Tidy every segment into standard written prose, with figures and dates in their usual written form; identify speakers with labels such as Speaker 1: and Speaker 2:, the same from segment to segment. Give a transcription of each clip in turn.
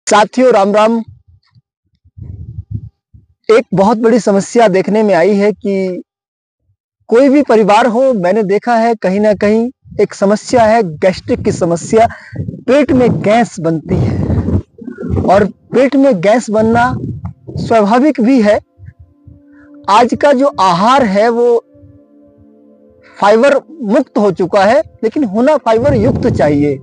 Speaker 1: साथियों राम राम। एक बहुत बड़ी समस्या देखने में आई है कि कोई भी परिवार हो, मैंने देखा है कहीं ना कहीं एक समस्या है, गैस्ट्रिक की समस्या। पेट में गैस बनती है और पेट में गैस बनना स्वाभाविक भी है। आज का जो आहार है वो फाइबर मुक्त हो चुका है, लेकिन होना फाइबर युक्त चाहिए।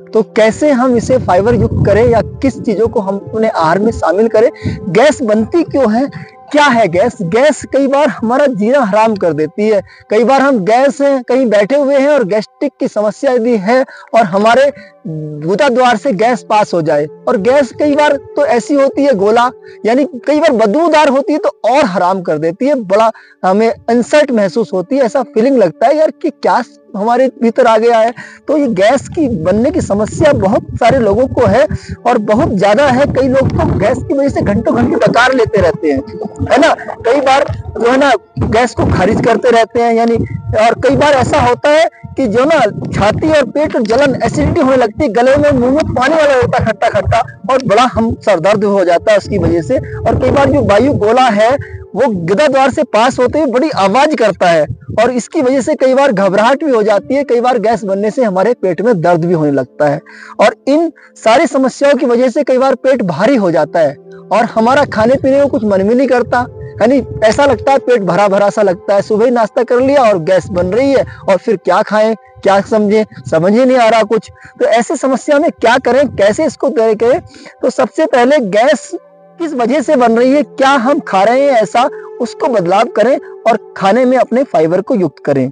Speaker 1: तो कैसे हम इसे फाइबर युक्त करें या किस चीजों को हम अपने आहार में शामिल करें? गैस बनती क्यों है? क्या है गैस? गैस कई बार हमारा जीना हराम कर देती है। कई बार हम गैस हैं, कहीं बैठे हुए हैं और गैस्ट्रिक की समस्या यदि है और हमारे गुदा द्वार से गैस पास हो जाए, और गैस कई बार तो ऐसी होती है गोला, यानी कई बार बदबूदार होती है तो और हराम कर देती है। बड़ा हमें इंसल्ट महसूस होती है, ऐसा फीलिंग लगता है यार कि क्या हमारे भीतर आ गया है। तो ये गैस की बनने की समस्या बहुत सारे लोगों को है और बहुत ज्यादा है। कई लोग तो गैस की वजह से घंटों घंटे डकार लेते रहते हैं, है ना। कई बार जो है ना गैस को खारिज करते रहते हैं, यानी और कई बार ऐसा होता है कि जो ना छाती और पेट जलन, एसिडिटी होने लगती है, गले में मुंह में पानी वाला होता है खट्टा खट्टा, और बड़ा हम सर दर्द हो जाता है उसकी वजह से। और कई बार जो वायु गोला है वो गुदा द्वार से पास होते हुए बड़ी आवाज करता है और इसकी वजह से कई बार घबराहट भी हो जाती है। कई बार गैस बनने से हमारे पेट में दर्द भी होने लगता है और इन सारी समस्याओं की वजह से कई बार पेट भारी हो जाता है और हमारा खाने पीने को कुछ मन भी नहीं करता, यानी ऐसा लगता है पेट भरा भरा सा लगता है। सुबह ही नाश्ता कर लिया और गैस बन रही है और फिर क्या खाएं, क्या समझें, समझ ही नहीं आ रहा कुछ। तो ऐसी समस्या में क्या करें, कैसे इसको करें? तो सबसे पहले गैस किस वजह से बन रही है, क्या हम खा रहे हैं ऐसा, उसको बदलाव करें और खाने में अपने फाइबर को युक्त करें।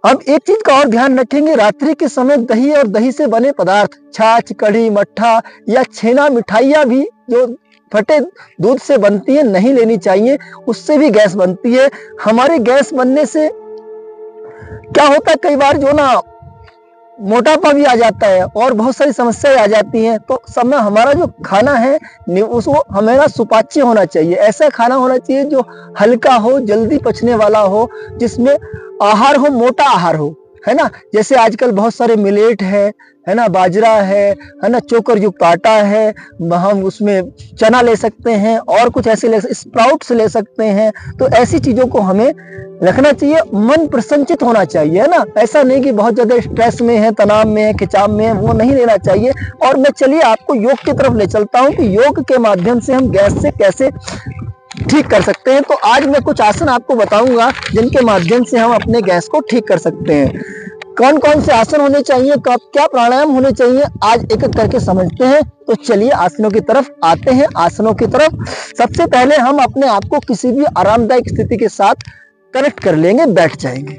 Speaker 1: अब एक चीज का और ध्यान रखेंगे, रात्रि के समय दही और दही से बने पदार्थ, छाछ, कढ़ी, मट्ठा या छेना, मिठाइयाँ भी जो फटे दूध से बनती है नहीं लेनी चाहिए, उससे भी गैस बनती है। हमारे गैस बनने से क्या होता है, कई बार जो ना मोटापा भी आ जाता है और बहुत सारी समस्याएं आ जाती हैं। तो समय हमारा जो खाना है उसको हमें सुपाच्य होना चाहिए। ऐसा खाना होना चाहिए जो हल्का हो, जल्दी पचने वाला हो, जिसमें आहार हो, मोटा आहार हो, है ना। जैसे आजकल बहुत सारे मिलेट है ना, बाजरा है ना, चोकर युक्त आटा है, हम उसमें चना ले सकते हैं और कुछ ऐसे स्प्राउट्स ले सकते हैं। तो ऐसी चीजों को हमें रखना चाहिए। मन प्रसन्नचित होना चाहिए, है ना। ऐसा नहीं कि बहुत ज्यादा स्ट्रेस में है, तनाव में है, खिंचाव में है, वो नहीं लेना चाहिए। और मैं चलिए आपको योग की तरफ ले चलता हूँ कि योग के माध्यम से हम गैस से कैसे ठीक कर सकते हैं। तो आज मैं कुछ आसन आपको बताऊंगा जिनके माध्यम से हम अपने गैस को ठीक कर सकते हैं। कौन कौन से आसन होने चाहिए, कब क्या प्राणायाम होने चाहिए, आज एक एक करके समझते हैं। तो चलिए आसनों की तरफ आते हैं। आसनों की तरफ सबसे पहले हम अपने आप को किसी भी आरामदायक स्थिति के साथ कनेक्ट कर लेंगे, बैठ जाएंगे।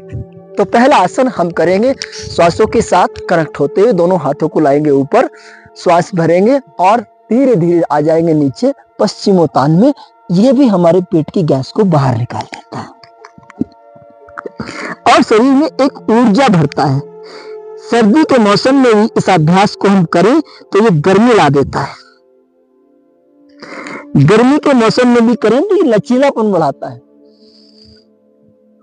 Speaker 1: तो पहला आसन हम करेंगे श्वासों के साथ कनेक्ट होते हुए, दोनों हाथों को लाएंगे ऊपर, श्वास भरेंगे और धीरे धीरे आ जाएंगे नीचे पश्चिमोत्तान में। ये भी हमारे पेट की गैस को बाहर निकाल देता है और शरीर में एक ऊर्जा भरता है। सर्दी के मौसम में भी इस अभ्यास को हम करें तो ये गर्मी ला देता है। गर्मी के मौसम में भी करें तो ये लचीलापन बढ़ाता है।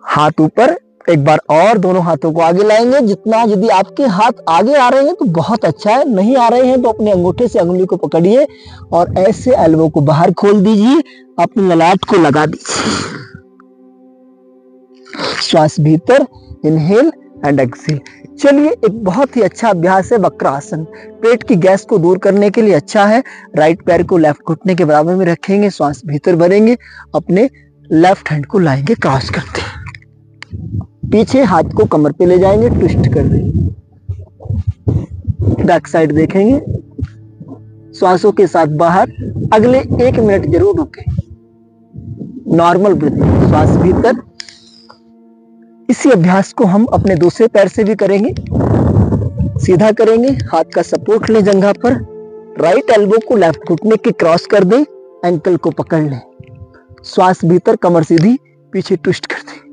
Speaker 1: हाथ ऊपर, एक बार और दोनों हाथों को आगे लाएंगे। जितना यदि आपके हाथ आगे आ रहे हैं तो बहुत अच्छा है, नहीं आ रहे हैं तो अपने अंगूठे से अंगुली को पकड़िए और ऐसे एल्बो को बाहर खोल दीजिए, अपनी ललाट को लगा दीजिए। श्वास भीतर, इनहेल एंड एक्सहेल। चलिए, एक बहुत ही अच्छा अभ्यास है वक्रासन, पेट की गैस को दूर करने के लिए अच्छा है। राइट पैर को लेफ्ट घुटने के बराबर में रखेंगे, श्वास भीतर भरेंगे, अपने लेफ्ट हैंड को लाएंगे क्रॉस करते, पीछे हाथ को कमर पे ले जाएंगे, ट्विस्ट कर देंगे, बैक साइड देखेंगे, श्वासों के साथ बाहर। अगले 1 मिनट जरूर रुके, नॉर्मल ब्रीथिंग, श्वास भीतर। इसी अभ्यास को हम अपने दूसरे पैर से भी करेंगे। सीधा करेंगे, हाथ का सपोर्ट लें जंघा पर, राइट एल्बो को लेफ्ट घुटने के क्रॉस कर दें, एंकल को पकड़ लें, श्वास भीतर, कमर सीधी, पीछे ट्विस्ट कर दें।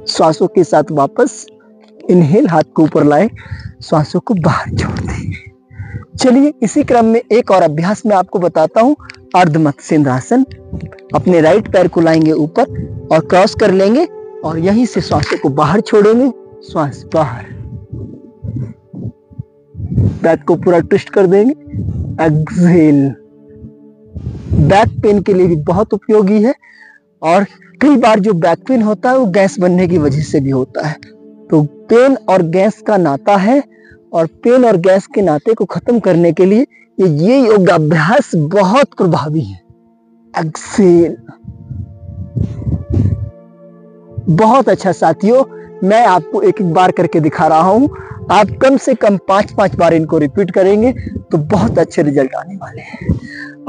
Speaker 1: श्वासों के साथ वापस इनहेल, हाथ को ऊपर लाएं, श्वासों को बाहर छोड़ दें। चलिए, इसी क्रम में एक और अभ्यास मैं आपको बताता हूं अर्ध मत्स्येंद्रासन। अपने राइट पैर को लाएंगे ऊपर और क्रॉस कर लेंगे और यहीं से श्वासों को बाहर छोड़ेंगे। श्वास बाहर, बैक को पूरा ट्विस्ट कर देंगे। एक्सहेल। बैक पेन के लिए भी बहुत उपयोगी है और कई बार जो बैक पेन होता है वो गैस बनने की वजह से भी होता है। तो पेन और गैस का नाता है और पेन और गैस के नाते को खत्म करने के लिए ये योगाभ्यास बहुत प्रभावी है। एक्सहेल। बहुत अच्छा साथियों, मैं आपको एक एक बार करके दिखा रहा हूं। आप कम से कम 5-5 बार इनको रिपीट करेंगे तो बहुत अच्छे रिजल्ट आने वाले हैं।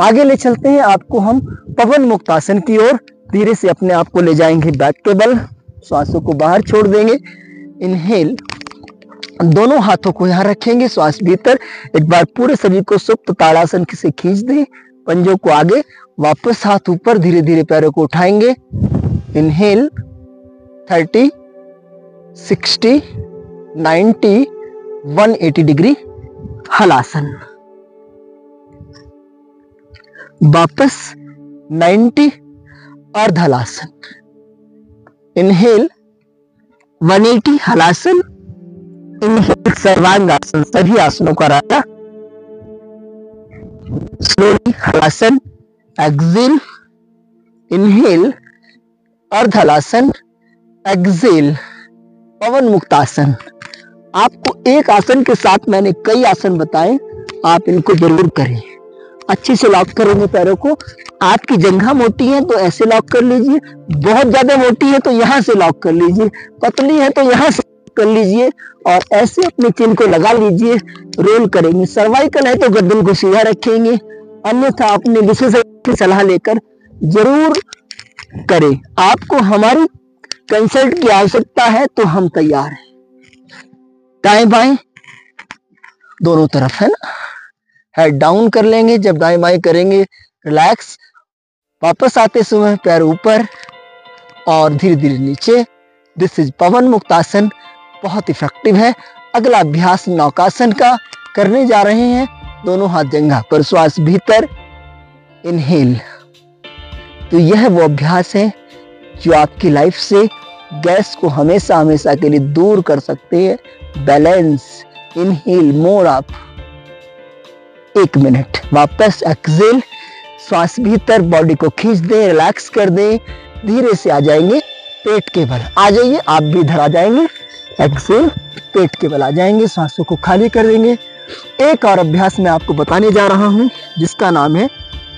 Speaker 1: आगे ले चलते हैं आपको हम पवन मुक्तासन की ओर। धीरे से अपने आप को ले जाएंगे बैक के बल। श्वासों को बाहर छोड़ देंगे। इनहेल। दोनों हाथों को यहां रखेंगे, श्वास भीतर। एक बार पूरे शरीर को सुप्त ताड़ासन से खींच दें, पंजों को आगे, वापस हाथ ऊपर, धीरे धीरे पैरों को उठाएंगे। Inhale 30, 60, 90, 180 degree halasana. वापस 90 अर्ध हलासन। इनहेल 180 हलासन। इनहेल सर्वांगासन, सभी आसनों का राजा। स्लोली हलासन। एक्सहेल। इनहेल अर्ध हलासन। एक्सहेल पवन मुक्तासन। आपको एक आसन के साथ मैंने कई आसन बताए, आप इनको जरूर करें। अच्छे से लॉक करेंगे पैरों को। आपकी जंघा मोटी है तो ऐसे लॉक कर लीजिए, बहुत ज्यादा मोटी है तो यहां से लॉक कर लीजिए, पतली है तो यहां से कर लीजिए और ऐसे अपने चिन को लगा लीजिए। रोल करेंगे। सर्वाइकल है तो गर्दन को सीधा रखेंगे, अन्यथा अपने विशेषज्ञ की सलाह लेकर जरूर करें। आपको हमारी कंसल्ट की आवश्यकता है तो हम तैयार हैं। दाएं बाएं दोनों तरफ है ना। हेड डाउन कर लेंगे। जब दाएं बाएं करेंगे रिलैक्स। वापस आते समय पैर ऊपर और धीरे धीरे नीचे। दिस इज पवन मुक्तासन, बहुत इफेक्टिव है। अगला अभ्यास नौकासन का करने जा रहे हैं। दोनों हाथ जंघा पर, श्वास भीतर। इनहेल। तो यह वो अभ्यास है जो आपकी लाइफ से गैस को हमेशा हमेशा के लिए दूर कर सकते हैं। बैलेंस। इनहेल मोर अप। 1 मिनट। वापस एक्सहेल। श्वास भीतर, बॉडी को खींच दें, रिलैक्स कर दें। धीरे से आ जाएंगे पेट के बल। आ जाइए, आप भी इधर आ जाएंगे। एक्सहेल, पेट के बल आ जाएंगे। श्वासों को खाली कर देंगे। एक और अभ्यास मैं आपको बताने जा रहा हूं जिसका नाम है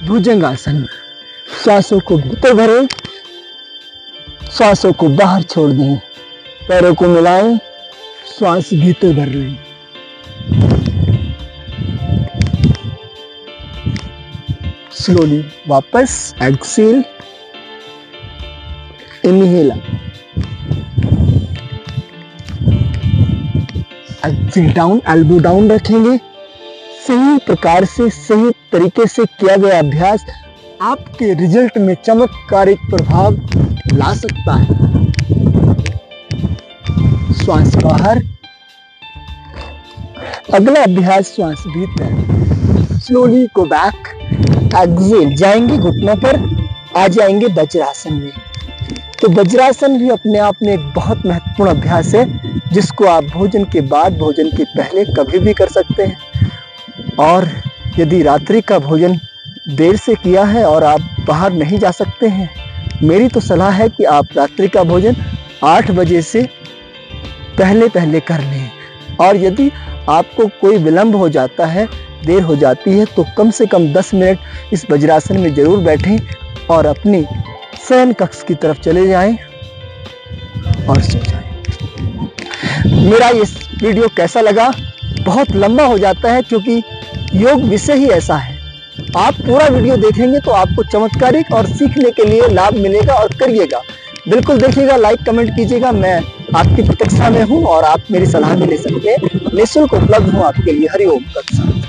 Speaker 1: भुजंगासन। श्वासों को भीतर भरें, श्वासों को बाहर छोड़ दें, पैरों को मिलाएं, श्वास भीतर भर लें। स्लोली वापस exhale. Inhale. Exhale down. Elbow down रखेंगे। सही प्रकार से, सही तरीके से किया गया अभ्यास आपके रिजल्ट में चमत्कारिक प्रभाव ला सकता है। श्वास बाहर। अगला अभ्यास श्वास भीतर। Slowly go back. एक्सहेल। जाएंगे घुटनों पर, आ जाएंगे वज्रासन में। तो वज्रासन भी अपने आप में एक बहुत महत्वपूर्ण अभ्यास है जिसको आप भोजन के बाद, भोजन के पहले कभी भी कर सकते हैं। और यदि रात्रि का भोजन देर से किया है और आप बाहर नहीं जा सकते हैं, मेरी तो सलाह है कि आप रात्रि का भोजन 8 बजे से पहले पहले कर लें। और यदि आपको कोई विलंब हो जाता है, देर हो जाती है, तो कम से कम 10 मिनट इस वज्रासन में जरूर बैठें और अपनी शयन कक्ष की तरफ चले जाएं और सो जाएं। मेरा ये वीडियो कैसा लगा? बहुत लंबा हो जाता है क्योंकि योग विषय ही ऐसा है। आप पूरा वीडियो देखेंगे तो आपको चमत्कारिक और सीखने के लिए लाभ मिलेगा और करिएगा। बिल्कुल देखिएगा, लाइक कमेंट कीजिएगा। मैं आपकी प्रतीक्षा में हूँ और आप मेरी सलाह भी ले सकते हैं। निःशुल्क उपलब्ध हूँ आपके लिए। हरि ओम तत्सत।